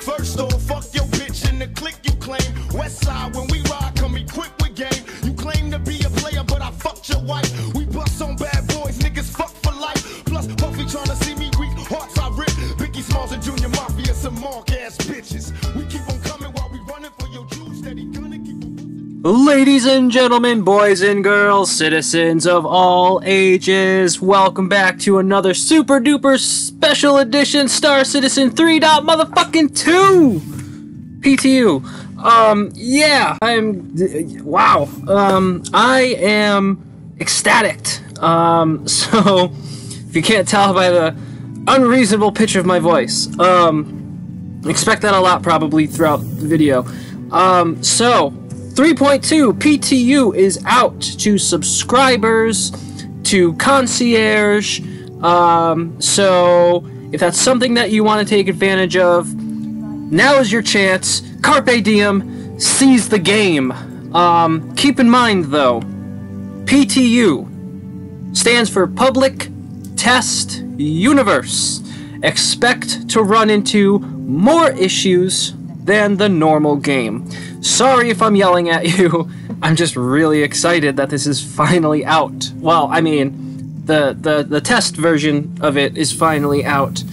First off, fuck your bitch and the click you claim. West side, when we ride, come equipped with game. You claim to be a player, but I fucked your wife. We bust on bad boys, niggas fuck for life. Plus, Puffy tryna see me weak, hearts I rip. Biggie Smalls and Junior Mafia, some mark ass bitches. We keep on coming while we running for your Jews. Steady gonna keep on. Ladies and gentlemen, boys and girls, citizens of all ages, welcome back to another super duper special edition Star Citizen 3. Motherfucking 2 PTU. Yeah, wow. I am ecstatic. So, if you can't tell by the unreasonable pitch of my voice, expect that a lot probably throughout the video. So, 3.2 PTU is out to subscribers, to concierge, so if that's something that you want to take advantage of, now is your chance. Carpe diem, seize the game. Keep in mind though, PTU stands for Public Test Universe. Expect to run into more issues than the normal game. Sorry if I'm yelling at you. I'm just really excited that this is finally out. Well, I mean, the test version of it is finally out.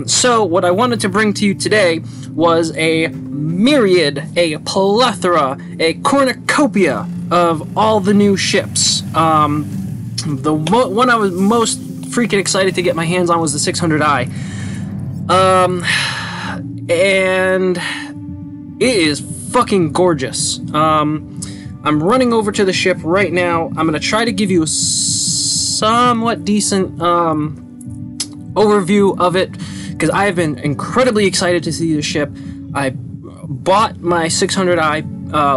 So what I wanted to bring to you today was a myriad, a plethora, a cornucopia of all the new ships. The one I was most freaking excited to get my hands on was the 600i. And it is fucking gorgeous. I'm running over to the ship right now. I'm gonna try to give you a somewhat decent overview of it, because I have been incredibly excited to see the ship. I bought my 600i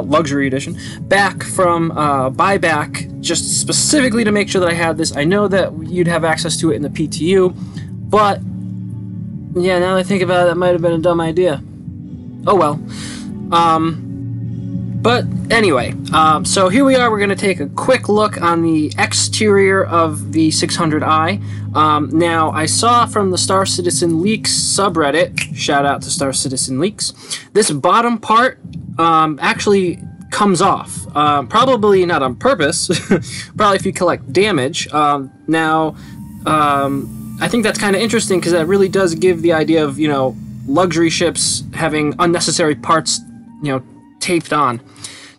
luxury edition back from buyback just specifically to make sure that I had this. I know that you'd have access to it in the PTU, but yeah, now that I think about it, that might have been a dumb idea. Oh well. But anyway, so here we are. We're going to take a quick look on the exterior of the 600i. Now, I saw from the Star Citizen Leaks subreddit, shout out to Star Citizen Leaks, this bottom part actually comes off. Probably not on purpose, probably if you collect damage. Now, I think that's kind of interesting because that really does give the idea of, you know, luxury ships having unnecessary parts, you know, taped on.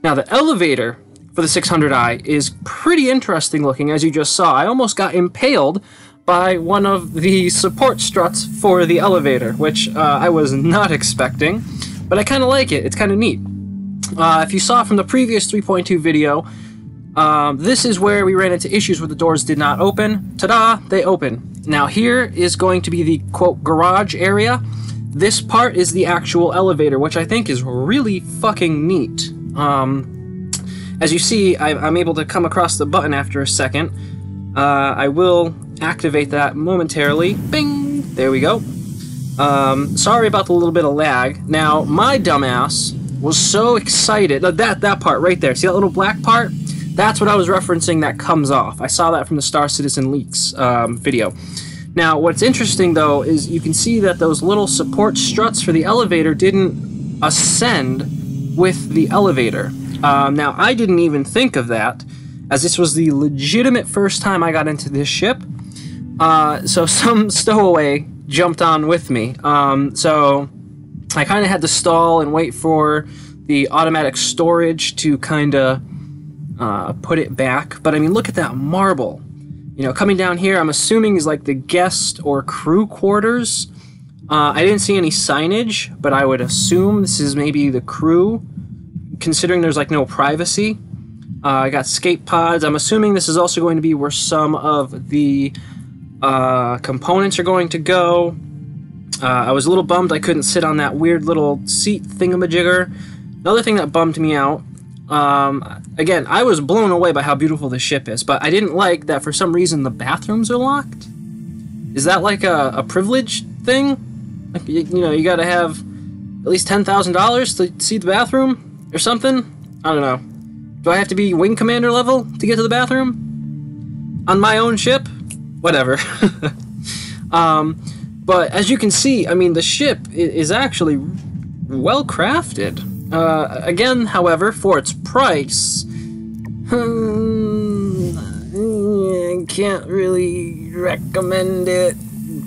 Now, the elevator for the 600i is pretty interesting looking, as you just saw. I almost got impaled by one of the support struts for the elevator, which I was not expecting, but I kind of like it. It's kind of neat. If you saw from the previous 3.2 video, this is where we ran into issues where the doors did not open. Ta-da! They open. Now, here is going to be the, quote, garage area. This part is the actual elevator, which I think is really fucking neat. As you see, I'm able to come across the button after a second. I will activate that momentarily. Bing! There we go. Sorry about the little bit of lag. Now, my dumbass was so excited. That part right there. See that little black part? That's what I was referencing that comes off. I saw that from the Star Citizen Leaks video. Now, what's interesting, though, is you can see that those little support struts for the elevator didn't ascend with the elevator. Now, I didn't even think of that, as this was the legitimate first time I got into this ship. So some stowaway jumped on with me. So I kind of had to stall and wait for the automatic storage to kind of put it back. But, I mean, look at that marble. You know, coming down here, I'm assuming is like the guest or crew quarters. I didn't see any signage, but I would assume this is maybe the crew, considering there's like no privacy. I got skate pods. I'm assuming this is also going to be where some of the components are going to go. I was a little bummed I couldn't sit on that weird little seat thingamajigger. Another thing that bummed me out, again, I was blown away by how beautiful this ship is, but I didn't like that for some reason the bathrooms are locked. Is that like a privilege thing? Like, you know, you gotta have at least $10,000 to see the bathroom or something? I don't know. Do I have to be wing commander level to get to the bathroom? On my own ship? Whatever. But as you can see, I mean, the ship is actually well crafted. Again, however, for its price, I can't really recommend it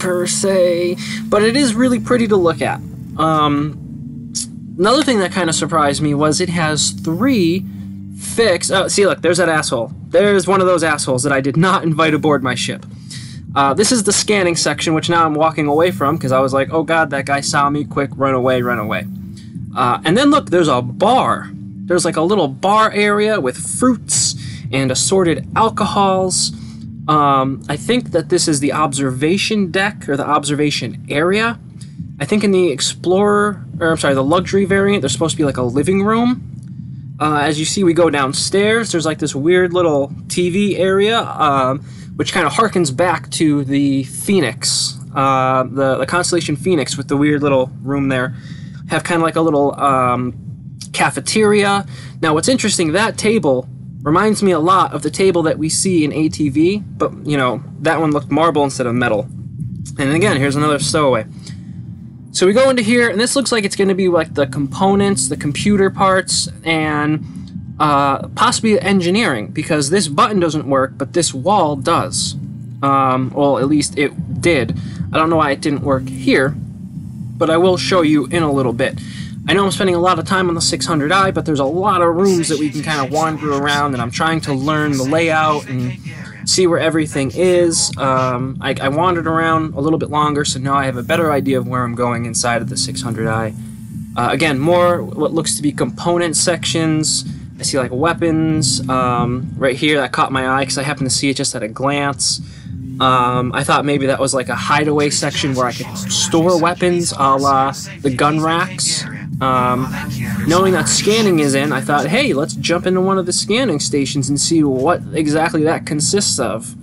per se, but it is really pretty to look at. Another thing that kind of surprised me was it has 3 fixed... Oh, see, look, there's that asshole. There's one of those assholes that I did not invite aboard my ship. This is the scanning section, which now I'm walking away from, because I was like, oh god, that guy saw me, quick, run away, run away. And then look, there's a bar. There's like a little bar area with fruits and assorted alcohols. I think that this is the observation deck, or the observation area. I think in the Explorer, or I'm sorry, the Luxury variant, there's supposed to be like a living room. As you see, we go downstairs. There's like this weird little TV area, which kind of harkens back to the Phoenix, the constellation Phoenix, with the weird little room there. Have kind of like a little cafeteria. Now, what's interesting, that table reminds me a lot of the table that we see in ATV, but, you know, that one looked marble instead of metal. And again, here's another stowaway. So we go into here, and this looks like it's going to be like the components, the computer parts, and possibly engineering, because this button doesn't work, but this wall does. Well, at least it did. I don't know why it didn't work here, but I will show you in a little bit. I know I'm spending a lot of time on the 600i, but there's a lot of rooms that we can kind of wander around, and I'm trying to learn the layout and see where everything is. I wandered around a little bit longer, so now I have a better idea of where I'm going inside of the 600i. Again, more what looks to be component sections. I see like weapons right here. That caught my eye because I happened to see it just at a glance. I thought maybe that was like a hideaway section where I could store weapons, a la the gun racks. Knowing that scanning is in, I thought, hey, let's jump into one of the scanning stations and see what exactly that consists of.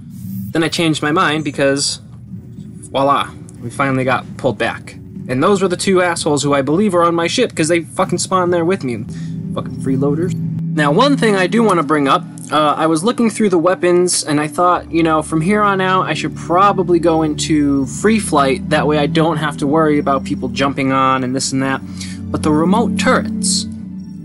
Then I changed my mind because, voila, we finally got pulled back. And those were the 2 assholes who I believe are on my ship, because they fucking spawned there with me. Fucking freeloaders. Now, one thing I do want to bring up, I was looking through the weapons, and I thought, you know, from here on out, I should probably go into free flight. That way I don't have to worry about people jumping on and this and that. But the remote turrets,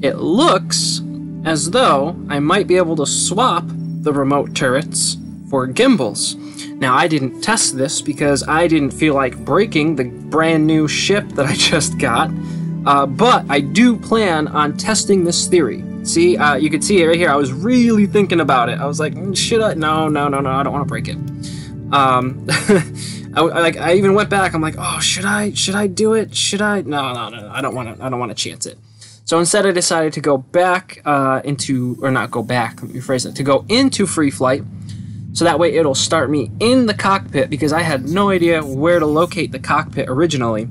it looks as though I might be able to swap the remote turrets for gimbals. Now, I didn't test this because I didn't feel like breaking the brand new ship that I just got, but I do plan on testing this theory. See, you can see it right here. I was really thinking about it. I was like, should I? No, I don't want to break it. I even went back. I'm like, oh, should I do it? Should I? No, I don't want to chance it. So instead, I decided to go back to go into free flight. So that way it'll start me in the cockpit, because I had no idea where to locate the cockpit originally.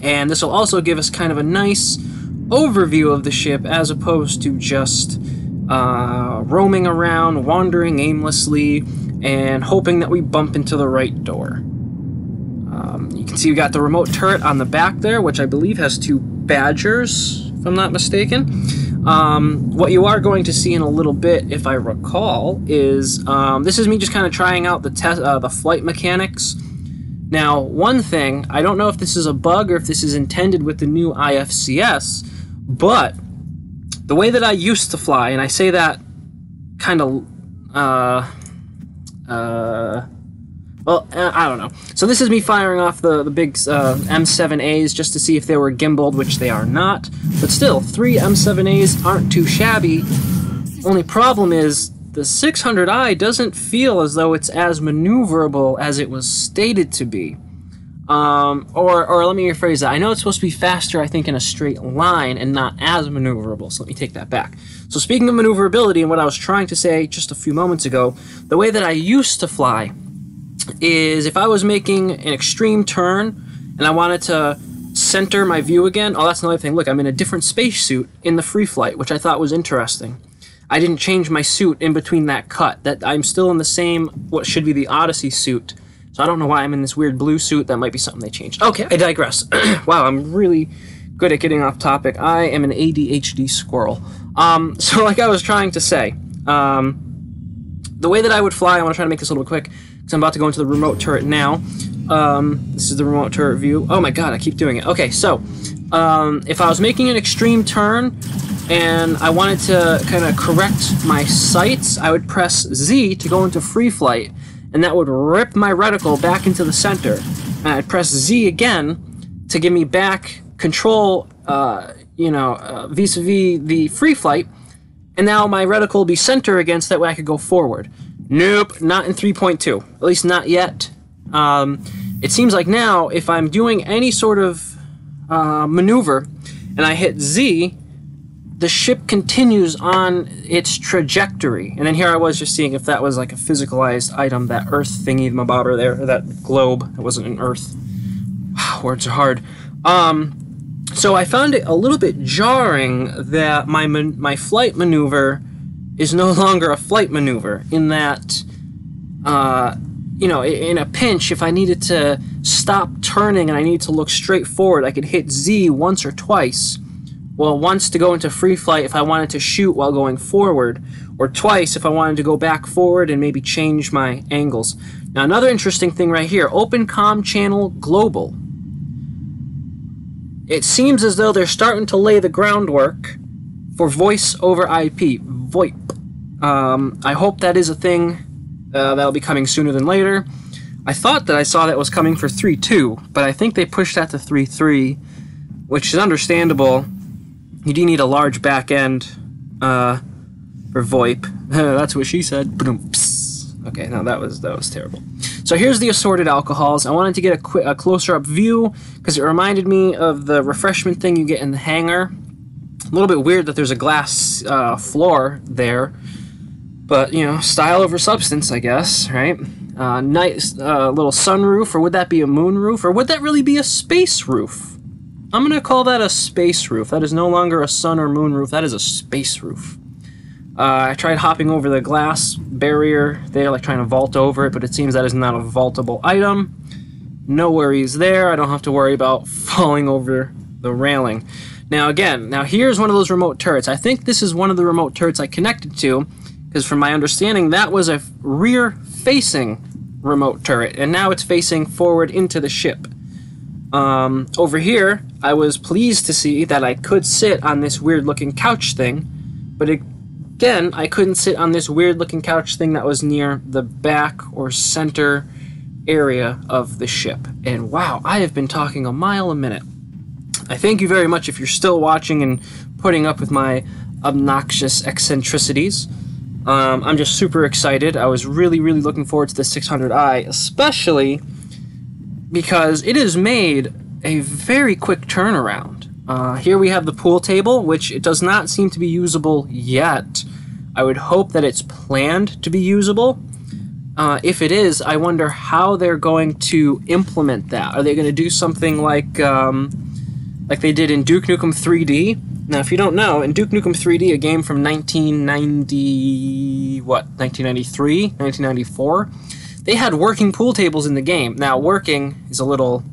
And this will also give us kind of a nice overview of the ship, as opposed to just roaming around, wandering aimlessly, and hoping that we bump into the right door. You can see we got the remote turret on the back there, which I believe has 2 Badgers, if I'm not mistaken. What you are going to see in a little bit, if I recall, is this is me just kind of trying out the flight mechanics. Now, one thing, I don't know if this is a bug or if this is intended with the new IFCS, but the way that I used to fly, and I say that kind of, well, I don't know. So this is me firing off the big M7As just to see if they were gimbaled, which they are not. But still, 3 M7As aren't too shabby. Only problem is the 600i doesn't feel as though it's as maneuverable as it was stated to be. Or let me rephrase that. I know it's supposed to be faster, I think, in a straight line and not as maneuverable, so let me take that back. So speaking of maneuverability and what I was trying to say just a few moments ago, the way that I used to fly is if I was making an extreme turn and I wanted to center my view again, oh, that's another thing. Look, I'm in a different spacesuit in the free flight, which I thought was interesting. I didn't change my suit in between that cut. That I'm still in the same, what should be the Odyssey suit. So I don't know why I'm in this weird blue suit. That might be something they changed. Okay, I digress. Wow, I'm really good at getting off topic. I am an ADHD squirrel. So like I was trying to say, the way that I would fly, I want to try to make this a little quick, because I'm about to go into the remote turret now. This is the remote turret view. Oh my god, I keep doing it. Okay, so if I was making an extreme turn and I wanted to kind of correct my sights, I would press Z to go into free flight, and that would rip my reticle back into the center. And I'd press Z again to give me back control, vis-a-vis the free flight, and now my reticle will be center against, that way I could go forward. Nope, not in 3.2. At least not yet. It seems like now, if I'm doing any sort of maneuver, and I hit Z, the ship continues on its trajectory. And then here I was just seeing if that was like a physicalized item, that Earth thingy-mabobber there, or that globe. It wasn't an Earth. Words are hard. So I found it a little bit jarring that my flight maneuver is no longer a flight maneuver, in that, in a pinch, if I needed to stop turning and I needed to look straight forward, I could hit Z once or twice. Well, once to go into free flight if I wanted to shoot while going forward, or twice if I wanted to go back forward and maybe change my angles. Now, another interesting thing right here, Open Comm Channel Global. It seems as though they're starting to lay the groundwork for voice over IP, VoIP. I hope that is a thing that'll be coming sooner than later. I thought that I saw that was coming for 3.2, but I think they pushed that to 3.3, which is understandable. You do need a large back end for VoIP. That's what she said. Okay, no, that was terrible. So here's the assorted alcohols. I wanted to get a closer up view because it reminded me of the refreshment thing you get in the hangar. A little bit weird that there's a glass floor there, but style over substance, I guess, right? Nice little sunroof, or would that be a moon roof, or would that really be a space roof? I'm gonna call that a space roof. That is no longer a sun or moon roof. That is a space roof. I tried hopping over the glass barrier there, like trying to vault over it, but it seems that is not a vaultable item. No worries there. I don't have to worry about falling over the railing. Now again, here's one of those remote turrets. I think this is one of the remote turrets I connected to, because from my understanding, that was a rear-facing remote turret, and now it's facing forward into the ship. Over here, I was pleased to see that I could sit on this weird-looking couch thing, but again, I couldn't sit on this weird-looking couch thing that was near the back or center area of the ship. And wow, I have been talking a mile a minute. I thank you very much if you're still watching and putting up with my obnoxious eccentricities. I'm just super excited. I was really looking forward to the 600i, especially because it has made a very quick turnaround. Here we have the pool table, which it does not seem to be usable yet. I would hope that it's planned to be usable. If it is, I wonder how they're going to implement that. Are they going to do something like they did in Duke Nukem 3D? Now, if you don't know, in Duke Nukem 3D, a game from 1993, 1994, they had working pool tables in the game. Now, working is a little,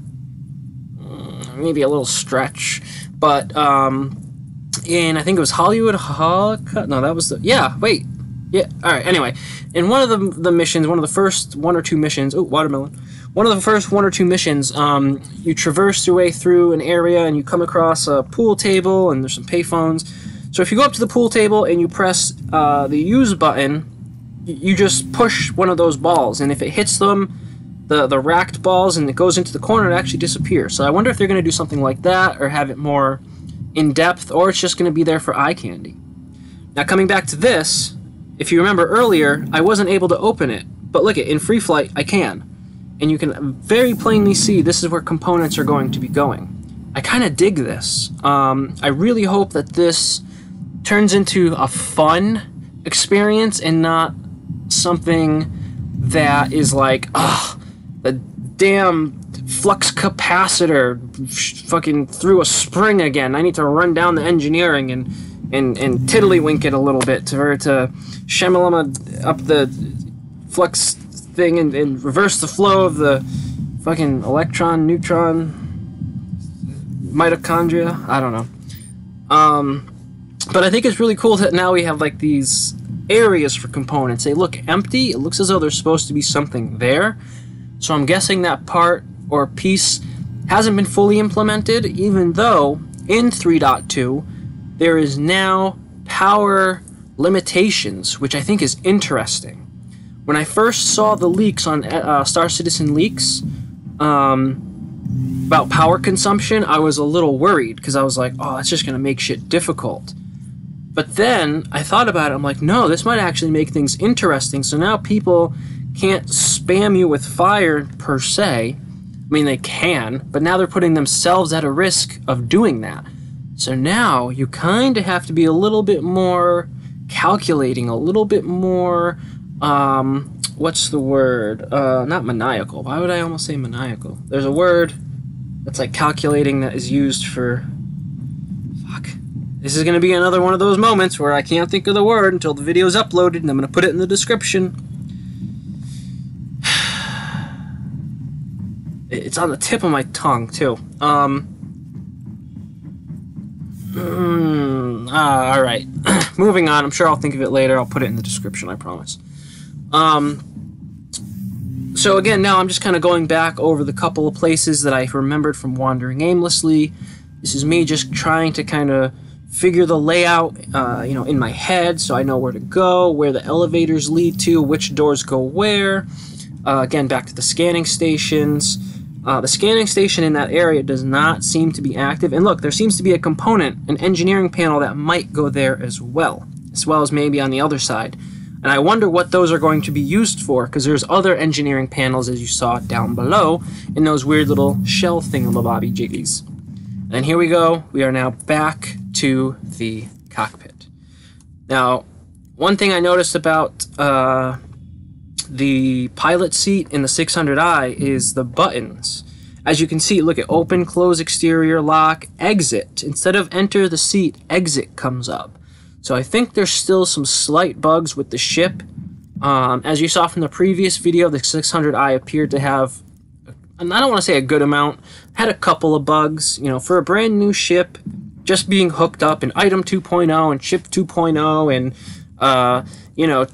maybe a little stretch, but in, I think it was Hollywood, no, that was the, alright, anyway, in one of the missions, one of the first one or two missions, one of the first one or two missions, you traverse your way through an area and you come across a pool table and there's some payphones. So if you go up to the pool table and you press the use button, you just push one of those balls, and if it hits them, the racked balls, and it goes into the corner, it actually disappears. So I wonder if they're going to do something like that, or have it more in-depth, or it's just going to be there for eye candy. Now coming back to this, if you remember earlier, I wasn't able to open it, but look, in free flight, I can. And you can very plainly see this is where components are going to be going. I kind of dig this. I really hope that this turns into a fun experience and not something that is like, the damn flux capacitor fucking threw a spring again. I need to run down the engineering and tiddlywink it a little bit to shamalama up the flux thing and reverse the flow of the fucking electron, neutron, mitochondria. I don't know. But I think it's really cool that now we have like these areas for components. They look empty. It looks as though there's supposed to be something there. So I'm guessing that part or piece hasn't been fully implemented, even though in 3.2 there is now power limitations, which I think is interesting. When I first saw the leaks on Star Citizen Leaks about power consumption, I was a little worried because I was like, oh, that's just going to make shit difficult. But then I thought about it, I'm like, no, this might actually make things interesting. So now people can't spam you with fire per se. I mean, they can, but now they're putting themselves at a risk of doing that. So now you kind of have to be a little bit more calculating, a little bit more, what's the word? Not maniacal. Why would I almost say maniacal? There's a word that's like calculating that is used for... Fuck. This is going to be another one of those moments where I can't think of the word until the video's uploaded, and I'm going to put it in the description. It's on the tip of my tongue, too. Alright. Moving on. I'm sure I'll think of it later. I'll put it in the description, I promise. So again, now I'm just kind of going back over the couple of places that I remembered from wandering aimlessly. This is me just trying to kind of figure the layout, you know, in my head, so I know where to go, where the elevators lead to, which doors go where. Again, back to the scanning stations. The scanning station in that area does not seem to be active. And look, there seems to be a component, an engineering panel that might go there as well as maybe on the other side. And I wonder what those are going to be used for, because there's other engineering panels, as you saw down below, in those weird little shell thingamabobby jiggies. And here we go. We are now back to the cockpit. Now, one thing I noticed about the pilot seat in the 600i is the buttons. As you can see, look at open, close, exterior, lock, exit. Instead of enter the seat, exit comes up. So I think there's still some slight bugs with the ship. As you saw from the previous video, the 600i appeared to have, I don't want to say a good amount, had a couple of bugs. You know, for a brand new ship, just being hooked up in Item 2.0 and Ship 2.0 and, you know,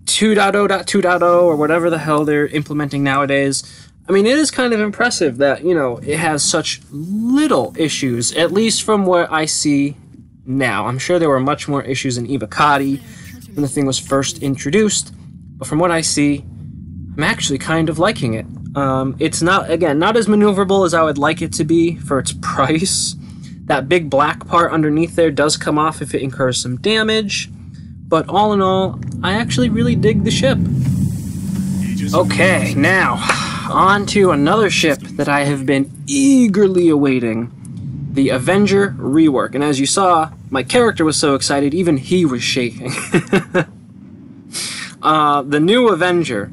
2.0.2.0 or whatever the hell they're implementing nowadays. I mean, it is kind of impressive that, you know, it has such little issues, at least from what I see now. I'm sure there were much more issues in Ibakati when the thing was first introduced, but from what I see, I'm actually kind of liking it. It's not, again, not as maneuverable as I would like it to be for its price. That big black part underneath there does come off if it incurs some damage, but all in all, I actually really dig the ship. Okay, now, on to another ship that I have been eagerly awaiting, the Avenger rework. And as you saw, my character was so excited, even he was shaking. The new Avenger.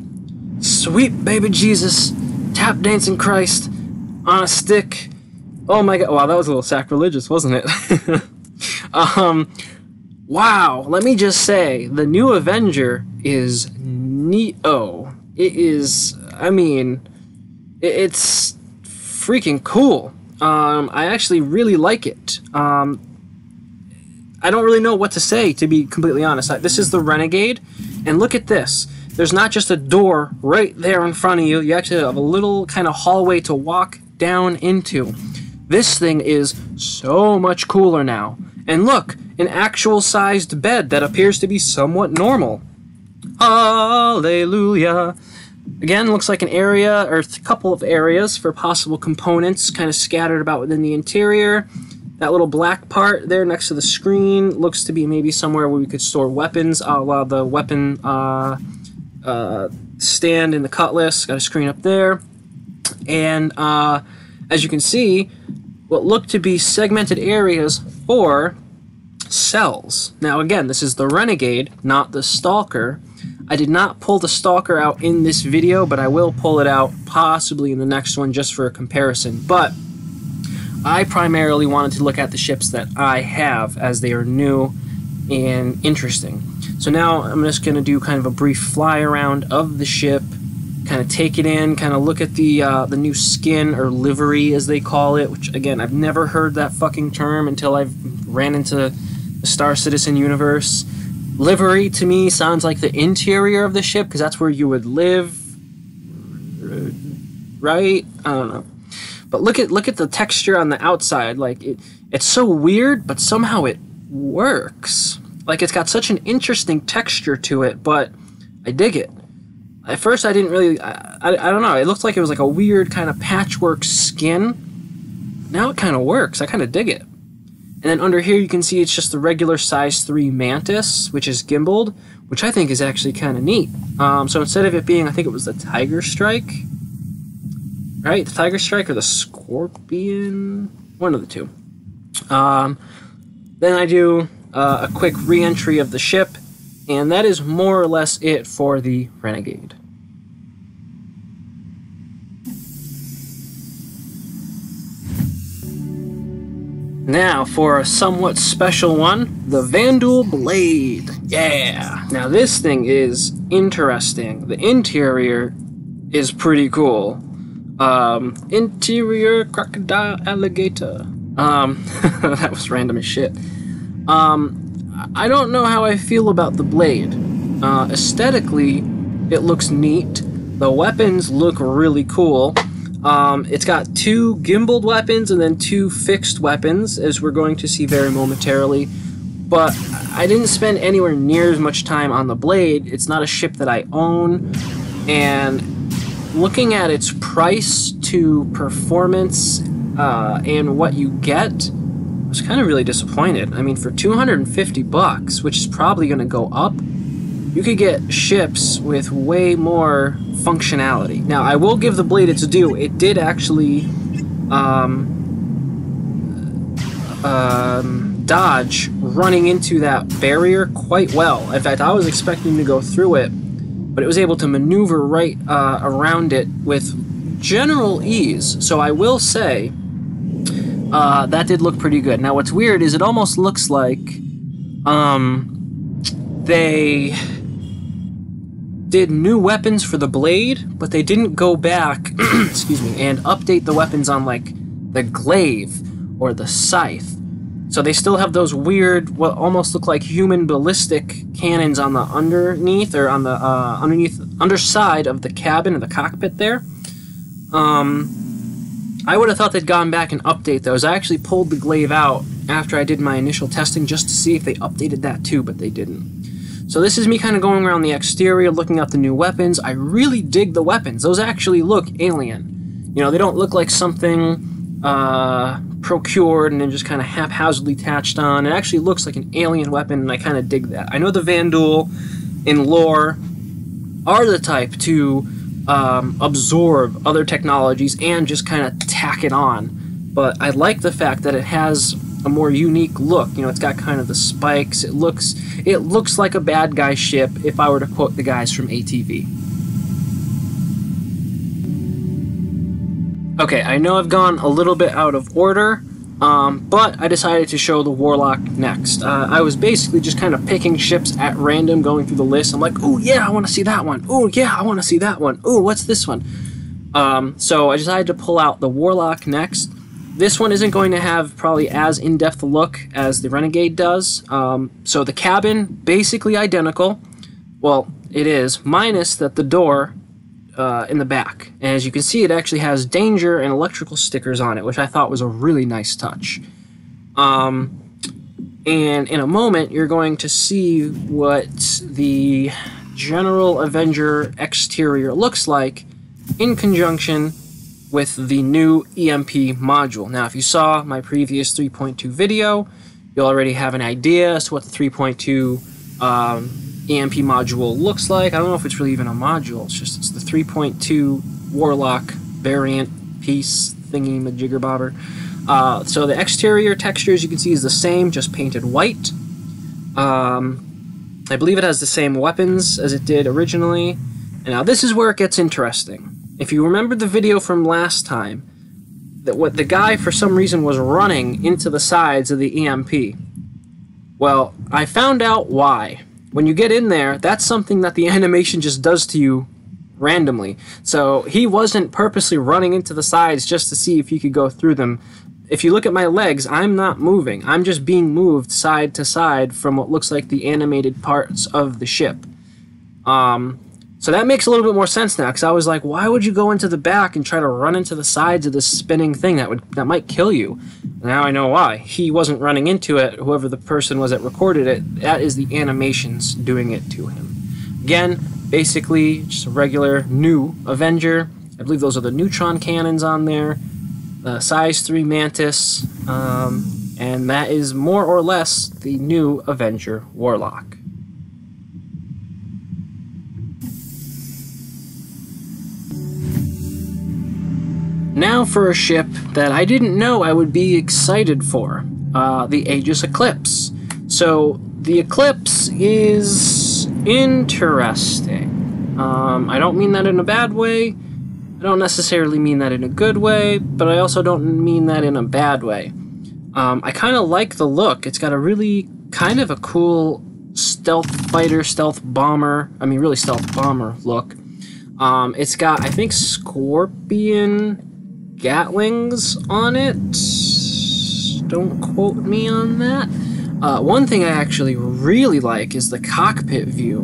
Sweet baby Jesus, tap dancing Christ, on a stick. Oh my god, wow, that was a little sacrilegious, wasn't it? Wow, let me just say, the new Avenger is neat-o. It is, I mean, it's freaking cool. I actually really like it. I don't really know what to say, to be completely honest. This is the Renegade, and look at this. There's not just a door right there in front of you. You actually have a little kind of hallway to walk down into. This thing is so much cooler now. And look, an actual sized bed that appears to be somewhat normal. Hallelujah. Again, looks like an area, or a couple of areas for possible components kind of scattered about within the interior. That little black part there next to the screen looks to be maybe somewhere where we could store weapons, a la the weapon stand in the cutlass. Got a screen up there. And as you can see, what look to be segmented areas for cells. Now again, this is the Renegade, not the Stalker. I did not pull the Stalker out in this video, but I will pull it out possibly in the next one just for a comparison. But I primarily wanted to look at the ships that I have, as they are new and interesting. So now I'm just going to do kind of a brief fly around of the ship, kind of take it in, kind of look at the new skin, or livery as they call it, which again, I've never heard that fucking term until I've ran into the Star Citizen universe. Livery to me sounds like the interior of the ship, because that's where you would live, right? I don't know. But look at the texture on the outside. Like it's so weird, but somehow it works. Like it's got such an interesting texture to it, but I dig it. At first I didn't really, I don't know, it looked like it was like a weird kind of patchwork skin. Now it kind of works, I kind of dig it. And then under here you can see it's just the regular size 3 Mantis, which is gimbaled, which I think is actually kind of neat. So instead of it being, I think it was the Tiger Strike, right? The Tiger Strike or the Scorpion? One of the two. Then I do a quick re-entry of the ship, and that is more or less it for the Renegade. Now for a somewhat special one, the Vanduul Blade. Yeah! Now this thing is interesting. The interior is pretty cool. Interior crocodile alligator. That was random as shit. I don't know how I feel about the blade. Aesthetically, it looks neat. The weapons look really cool. It's got 2 gimbaled weapons and then 2 fixed weapons, as we're going to see very momentarily. But I didn't spend anywhere near as much time on the blade. It's not a ship that I own, and looking at its price to performance and what you get, I was kind of really disappointed. I mean, for 250 bucks, which is probably going to go up, you could get ships with way more functionality. Now, I will give the blade its due. It did actually dodge running into that barrier quite well. In fact, I was expecting to go through it, but it was able to maneuver right around it with general ease. So I will say that did look pretty good. Now, what's weird is it almost looks like they did new weapons for the blade, but they didn't go back excuse me, and update the weapons on like the glaive or the scythe. So they still have those weird, what almost look like human ballistic cannons on the underneath, or on the underside of the cabin or the cockpit there. I would have thought they'd gone back and update those. I actually pulled the glaive out after I did my initial testing just to see if they updated that too, but they didn't. So this is me kind of going around the exterior, looking at the new weapons. I really dig the weapons. Those actually look alien. You know, they don't look like something procured and then just kind of haphazardly attached on. It actually looks like an alien weapon, and I kind of dig that. I know the Vanduul in lore are the type to absorb other technologies and just kind of tack it on. But I like the fact that it has a more unique look. You know, it's got kind of the spikes. It looks like a bad guy ship, if I were to quote the guys from ATV. Okay, I know I've gone a little bit out of order, but I decided to show the Warlock next. I was basically just kind of picking ships at random, going through the list. I'm like, oh yeah, I want to see that one. Oh yeah, I want to see that one. Oh, what's this one? So I decided to pull out the Warlock next. This one isn't going to have probably as in-depth a look as the Renegade does. So the cabin, basically identical. Well, it is, minus that the door in the back. And as you can see, it actually has danger and electrical stickers on it, which I thought was a really nice touch. And in a moment, you're going to see what the general Avenger exterior looks like in conjunction with the new EMP module. Now, if you saw my previous 3.2 video, you'll already have an idea as to what the 3.2 EMP module looks like. I don't know if it's really even a module. It's the 3.2 Warlock variant piece thingy majigger bobber. So the exterior texture, as you can see, is the same, just painted white. I believe it has the same weapons as it did originally. And now this is where it gets interesting. If you remember the video from last time, that what the guy for some reason was running into the sides of the EMP. Well, I found out why. When you get in there, that's something that the animation just does to you randomly. So he wasn't purposely running into the sides just to see if he could go through them. If you look at my legs, I'm not moving. I'm just being moved side to side from what looks like the animated parts of the ship. So that makes a little bit more sense now, because I was like, why would you go into the back and try to run into the sides of this spinning thing that might kill you? Now I know why. He wasn't running into it. Whoever the person was that recorded it, that is the animations doing it to him. Again, basically just a regular new Avenger. I believe those are the neutron cannons on there. The size 3 Mantis. And that is more or less the new Avenger Warlock. Now for a ship that I didn't know I would be excited for, the Aegis Eclipse. So the Eclipse is interesting. I don't mean that in a bad way. I don't necessarily mean that in a good way, but I also don't mean that in a bad way. I kind of like the look. It's got a really kind of a cool stealth fighter, stealth bomber, I mean really stealth bomber look. It's got, I think, Scorpion Gatlings on it. Don't quote me on that. One thing I actually really like is the cockpit view.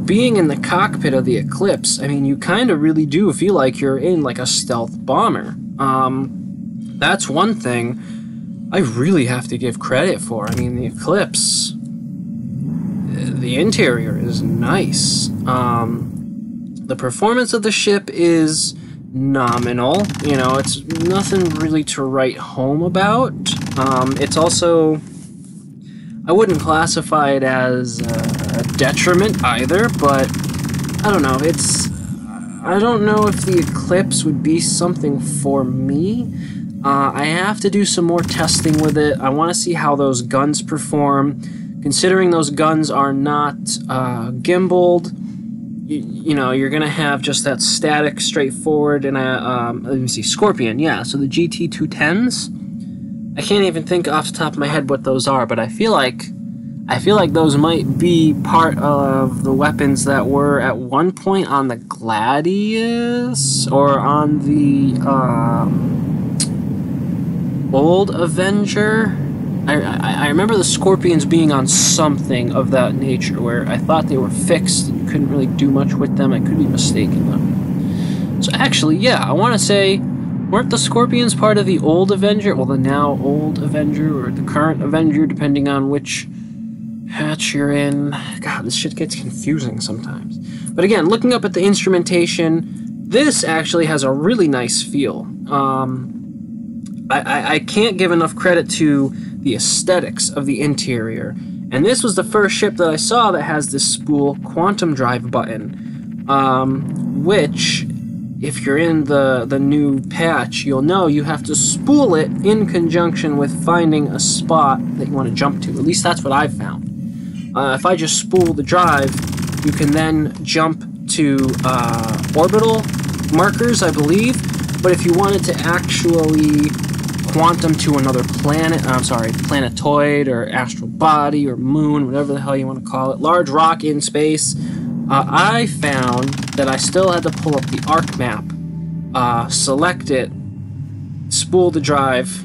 Being in the cockpit of the Eclipse, I mean, you kind of really do feel like you're in like a stealth bomber. That's one thing I really have to give credit for. I mean, the Eclipse, the interior is nice. The performance of the ship is nominal. You know, it's nothing really to write home about. It's also, I wouldn't classify it as a detriment either, but I don't know. I don't know if the Eclipse would be something for me. I have to do some more testing with it. I want to see how those guns perform. Considering those guns are not gimbaled, you know, you're going to have just that static, straightforward, and let me see, Scorpion, yeah, so the GT210s, I can't even think off the top of my head what those are, but I feel like those might be part of the weapons that were at one point on the Gladius, or on the old Avenger. I remember the Scorpions being on something of that nature, where I thought they were fixed and you couldn't really do much with them. I could be mistaken, though. So actually, yeah, I want to say, weren't the Scorpions part of the old Avenger? Well, the now old Avenger, or the current Avenger, depending on which patch you're in. God, this shit gets confusing sometimes. But again, looking up at the instrumentation, this actually has a really nice feel. I can't give enough credit to the aesthetics of the interior. And this was the first ship that I saw that has this spool quantum drive button, which, if you're in the new patch, you'll know you have to spool it in conjunction with finding a spot that you want to jump to. At least that's what I've found. If I just spool the drive, you can then jump to orbital markers, I believe. But if you wanted to actually quantum to another planet, planetoid or astral body or moon, whatever the hell you want to call it, large rock in space, I found that I still had to pull up the arc map, select it, spool the drive,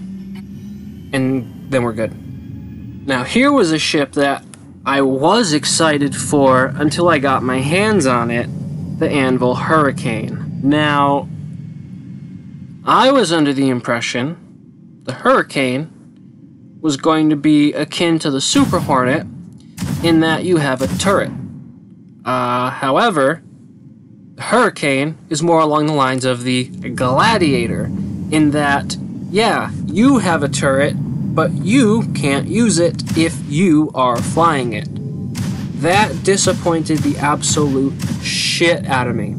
and then we're good. Now here was a ship that I was excited for until I got my hands on it, the Anvil Hurricane. Now, I was under the impression the Hurricane was going to be akin to the Super Hornet in that you have a turret. However, the Hurricane is more along the lines of the Gladiator in that, yeah, you have a turret, but you can't use it if you are flying it. That disappointed the absolute shit out of me.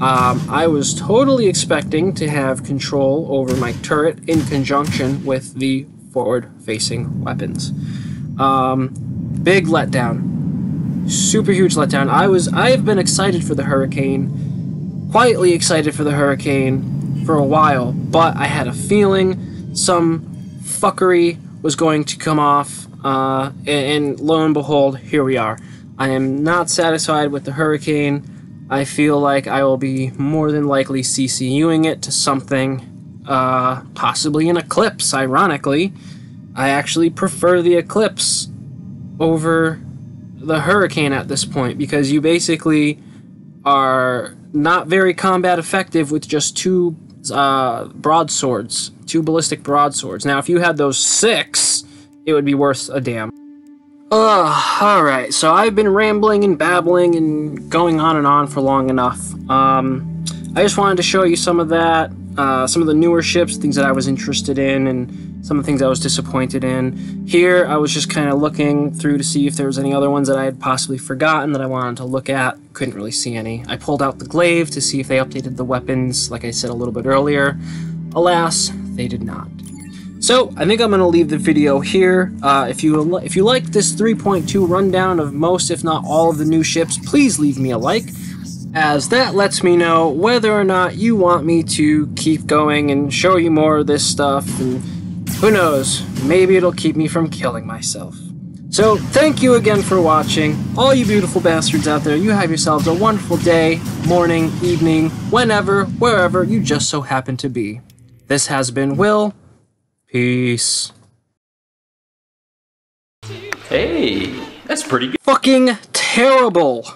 I was totally expecting to have control over my turret in conjunction with the forward-facing weapons. Big letdown. Super huge letdown. I've been excited for the Hurricane, quietly excited for the Hurricane for a while, but I had a feeling some fuckery was going to come off, and lo and behold, here we are. I am not satisfied with the Hurricane. I feel like I will be more than likely CCUing it to something, possibly an Eclipse, ironically. I actually prefer the Eclipse over the Hurricane at this point, because you basically are not very combat effective with just 2 broadswords, 2 ballistic broadswords. Now, if you had those 6, it would be worth a damn. Alright, so I've been rambling and babbling and going on and on for long enough. I just wanted to show you some of that, some of the newer ships, things that I was interested in, and some of the things I was disappointed in. Here, I was just kind of looking through to see if there was any other ones that I had possibly forgotten that I wanted to look at. Couldn't really see any. I pulled out the glaive to see if they updated the weapons, like I said a little bit earlier. Alas, they did not. So, I think I'm going to leave the video here. If you liked this 3.2 rundown of most, if not all, of the new ships, please leave me a like, as that lets me know whether or not you want me to keep going and show you more of this stuff, and who knows, maybe it'll keep me from killing myself. So, thank you again for watching. All you beautiful bastards out there, you have yourselves a wonderful day, morning, evening, whenever, wherever you just so happen to be. This has been Will. Peace. Hey, that's pretty good. Fucking terrible.